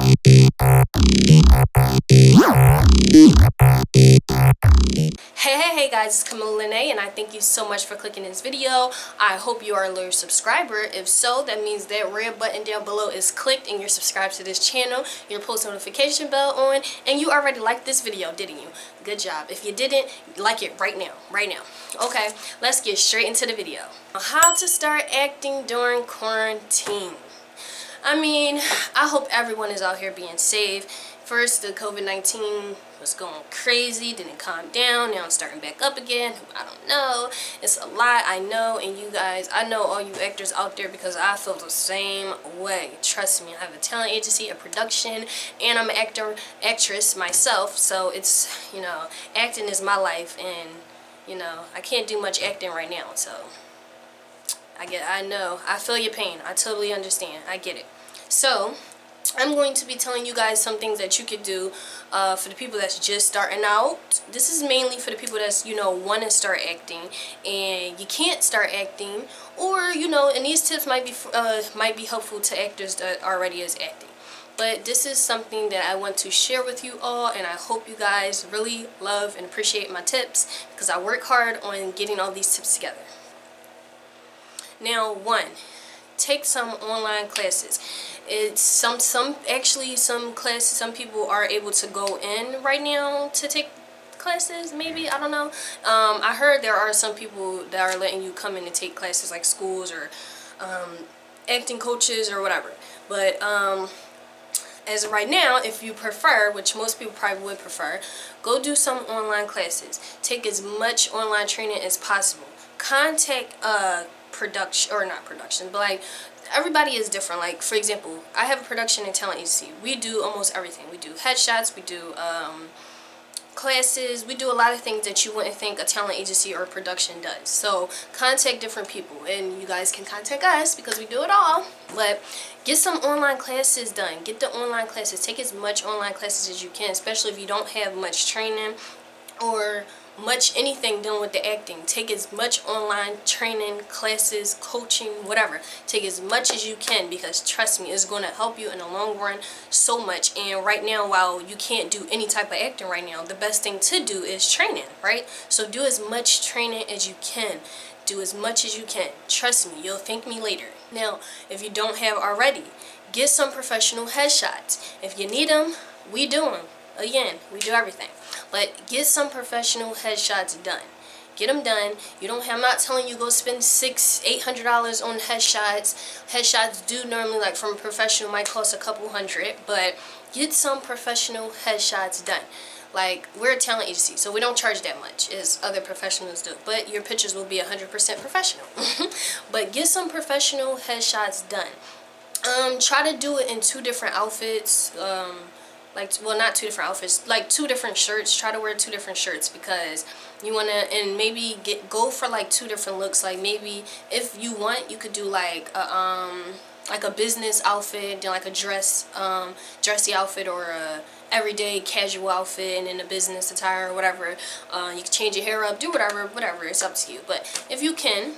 Hey guys, it's Kamilla Lanae, and I thank you so much for clicking this video. I hope you are a loyal subscriber. If so, that means that red button down below is clicked and you're subscribed to this channel, your post notification bell on, and you already liked this video, didn't you? Good job. If you didn't, like it right now. Okay, let's get straight into the video. How to start acting during quarantine. I mean, I hope everyone is out here being safe. First, the COVID-19 was going crazy, didn't calm down, now it's starting back up again. I don't know. It's a lot, I know, and you guys, I know all you actors out there because I feel the same way. Trust me, I have a talent agency, a production, and I'm an actress myself, so it's, you know, acting is my life, and, you know, I can't do much acting right now, so I know, I feel your pain. I totally understand. I get it. So, I'm going to be telling you guys some things that you could do for the people that's just starting out. This is mainly for the people that's, you know, want to start acting and you can't start acting, or, you know, and these tips might be helpful to actors that already is acting. But this is something that I want to share with you all, and I hope you guys really love and appreciate my tips because I work hard on getting all these tips together. Now, one, take some online classes. It's some classes, some people are able to go in right now to take classes, maybe, I don't know. I heard there are some people that are letting you come in and take classes like schools or acting coaches or whatever. But as of right now, if you prefer, which most people probably would prefer, go do some online classes. Take as much online training as possible. Contact production, or not production, but like everybody is different. Like, for example, I have a production and talent agency. We do almost everything. We do headshots, we do classes, we do a lot of things that you wouldn't think a talent agency or a production does. So contact different people, and you guys can contact us because we do it all. But get some online classes done. Get the online classes. Take as much online classes as you can, especially if you don't have much training or much anything done with the acting. Take as much online training, classes, coaching, whatever. Take as much as you can, because trust me, it's going to help you in the long run so much. And right now, while you can't do any type of acting right now, the best thing to do is training, right? So do as much training as you can. Do as much as you can. Trust me, you'll thank me later. Now, if you don't have already, get some professional headshots. If you need them, we do them. Again, we do everything. But get some professional headshots done. Get them done. You don't have, I'm not telling you go spend $600-800 on headshots. Headshots do normally, like from a professional, might cost a couple hundred, but get some professional headshots done. Like, we're a talent agency, so we don't charge that much as other professionals do, but your pictures will be 100% professional. But get some professional headshots done. Try to do it in 2 different outfits. Like, well, not 2 different outfits, like 2 different shirts. Try to wear 2 different shirts, because you want to, and maybe go for like 2 different looks. Like, maybe if you want, you could do like a business outfit, then like a dressy outfit, or a everyday casual outfit, and then a business attire or whatever. You can change your hair up, do whatever, it's up to you. But if you can,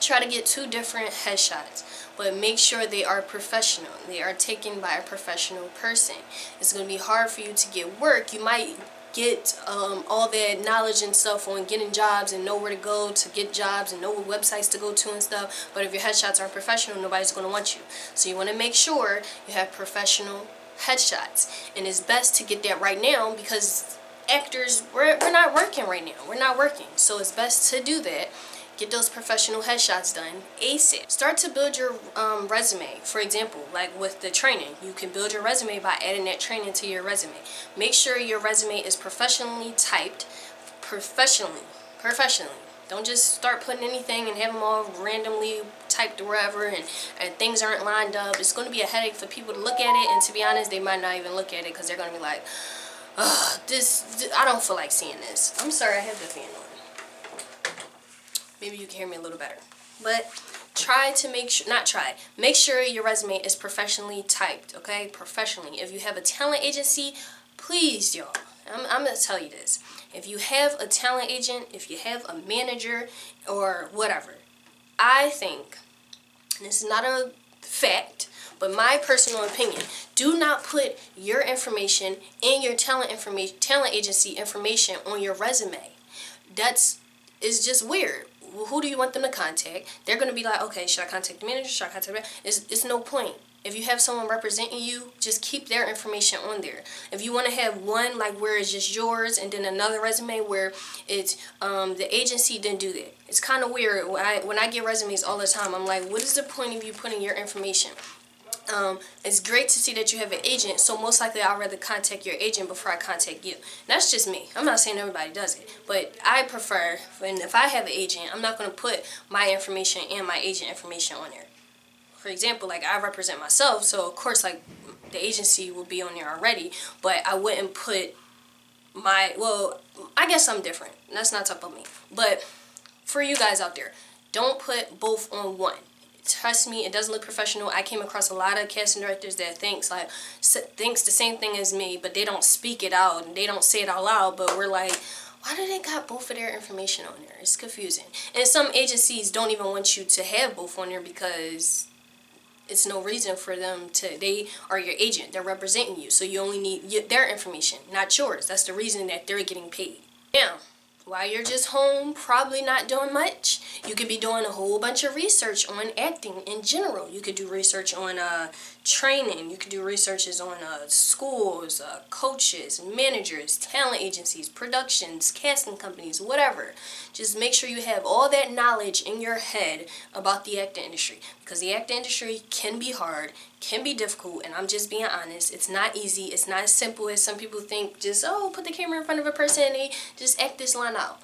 try to get 2 different headshots, but make sure they are professional. They are taken by a professional person. It's going to be hard for you to get work. You might get all that knowledge and stuff on getting jobs and know where to go to get jobs and know what websites to go to and stuff, but if your headshots aren't professional, nobody's going to want you. So you want to make sure you have professional headshots, and it's best to get that right now, because actors, we're not working right now. We're not working, so it's best to do that. Get those professional headshots done ASAP. Start to build your resume. For example, like with the training, you can build your resume by adding that training to your resume. Make sure your resume is professionally typed. Professionally. Don't just start putting anything and have them all randomly typed wherever, and things aren't lined up. It's going to be a headache for people to look at it, and to be honest, they might not even look at it because they're going to be like, ugh, this, I don't feel like seeing this. I'm sorry, I have the fan on. Maybe you can hear me a little better. But try to make sure your resume is professionally typed, okay? Professionally. If you have a talent agency, please, y'all, I'm going to tell you this. If you have a talent agent, if you have a manager or whatever, I think, and this is not a fact, But my personal opinion, do not put your information and your talent agency information on your resume. It's just weird. Who do you want them to contact? They're going to be like, okay, should I contact the manager? Should I contact the... It's no point. If you have someone representing you, just keep their information on there. If you want to have one like where it's just yours and then another resume where it's the agency, didn't do that. It's kind of weird. When I get resumes all the time, I'm like, what is the point of you putting your information? It's great to see that you have an agent, so most likely I'd rather contact your agent before I contact you. That's just me. I'm not saying everybody does it, but I prefer, and if I have an agent, I'm not going to put my information and my agent information on there. For example, like I represent myself, so of course like the agency will be on there already, but I wouldn't put well, I guess I'm different. Let's not talk about me. But for you guys out there, don't put both on one. Trust me, it doesn't look professional. I came across a lot of casting directors that thinks the same thing as me, but they don't speak it out and they don't say it out loud, but we're like, why do they got both of their information on there? It's confusing. And some agencies don't even want you to have both on there because it's no reason for them to. They are your agent. They're representing you. So you only need their information, not yours. That's the reason that they're getting paid. Now, while you're just home, probably not doing much, you could be doing a whole bunch of research on acting in general. You could do research on training. You could do researches on schools, coaches, managers, talent agencies, productions, casting companies, whatever. Just make sure you have all that knowledge in your head about the acting industry, because the acting industry can be hard, can be difficult, and I'm just being honest. It's not easy. It's not as simple as some people think. Just, oh, put the camera in front of a person and they just act this line out.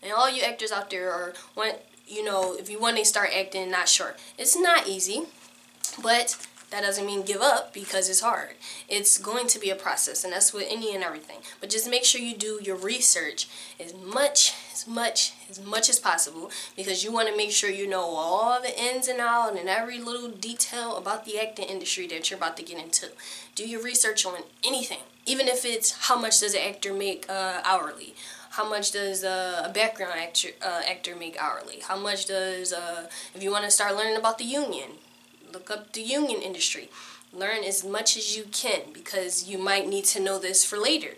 And all you actors out there are, if you want to start acting, not sure. It's not easy, but that doesn't mean give up because it's hard. It's going to be a process, and that's with any and everything. But just make sure you do your research as much as possible, because you want to make sure you know all the ins and outs and every little detail about the acting industry that you're about to get into. Do your research on anything, even if it's how much does an actor make hourly. How much does a background actor make hourly? How much does, if you want to start learning about the union, look up the union industry. Learn as much as you can, because you might need to know this for later.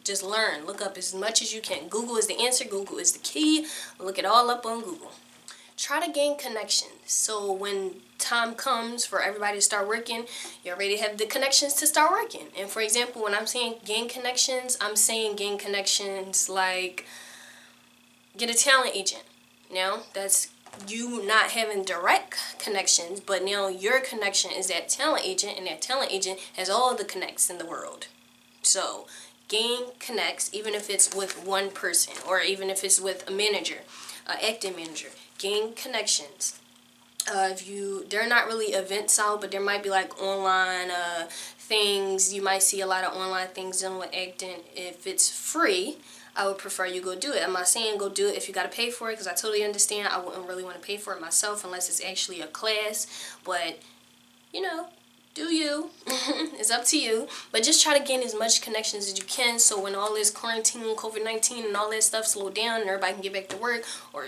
Just learn. Look up as much as you can. Google is the answer. Google is the key. Look it all up on Google. Try to gain connections. So when time comes for everybody to start working, you already have the connections to start working. And for example, when I'm saying gain connections, I'm saying gain connections like get a talent agent. Now, that's you not having direct connections, but now your connection is that talent agent, and that talent agent has all the connects in the world. So gain connects, even if it's with one person or even if it's with a manager, acting manager. Gain connections. They're not really events out, but there might be like online things. You might see a lot of online things dealing with acting. If it's free, I would prefer you go do it. I'm not saying go do it if you gotta pay for it, because I totally understand. I wouldn't really want to pay for it myself unless it's actually a class. But do you. It's up to you. But just try to gain as much connections as you can, so when all this quarantine, COVID-19 and all that stuff slow down and everybody can get back to work, or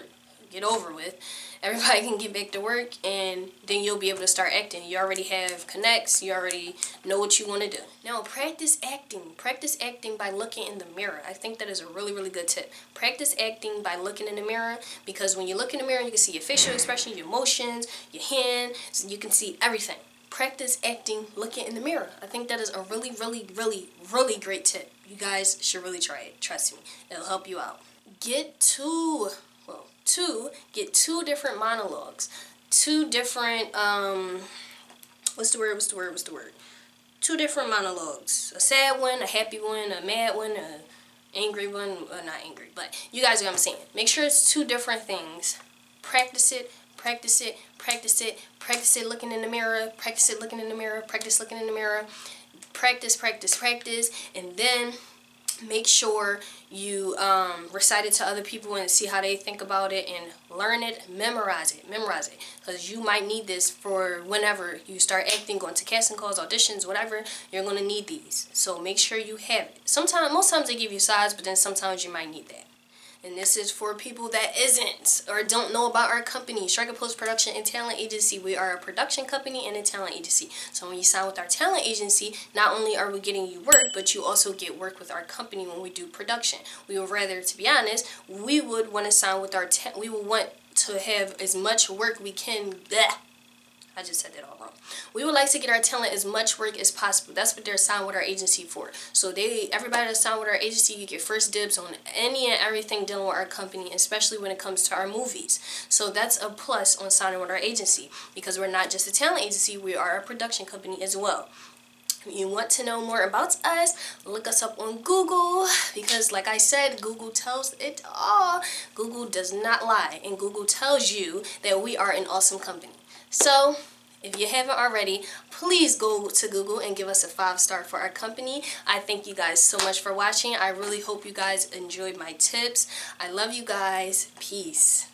get over with, everybody can get back to work, and then you'll be able to start acting. You already have connects. You already know what you want to do. Now, practice acting. Practice acting by looking in the mirror. I think that is a really, really good tip. Practice acting by looking in the mirror, because when you look in the mirror, you can see your facial expression, your emotions, your hand, so you can see everything. Practice acting looking in the mirror. I think that is a really, really, really, really great tip. You guys should really try it. Trust me. It'll help you out. Get two different monologues. Two different, what's the word? Two different monologues. A sad one, a happy one, a mad one, a angry one. Not angry, but you guys know what I'm saying. Make sure it's two different things. Practice it. Practice it, practice it, practice it looking in the mirror, practice it looking in the mirror, practice looking in the mirror, practice, practice, practice, and then make sure you recite it to other people and see how they think about it, and learn it, memorize it, because you might need this for whenever you start acting, going to casting calls, auditions, whatever. You're going to need these, so make sure you have it. Most times they give you sides, but then sometimes you might need that. And this is for people that isn't or don't know about our company, Striker Post Production and Talent Agency. We are a production company and a talent agency. So when you sign with our talent agency, not only are we getting you work, but you also get work with our company when we do production. We would rather, to be honest, we would want to sign with our we would want to have as much work we can. Bleh. I just said that all wrong. We would like to get our talent as much work as possible. That's what they're signed with our agency for. So everybody that's signed with our agency, you get first dibs on any and everything dealing with our company, especially when it comes to our movies. So that's a plus on signing with our agency, because we're not just a talent agency, we are a production company as well. If you want to know more about us, look us up on Google, because like I said, Google tells it all. Google does not lie, and Google tells you that we are an awesome company. So, if you haven't already, please go to Google and give us a 5-star for our company. I thank you guys so much for watching. I really hope you guys enjoyed my tips. I love you guys. Peace.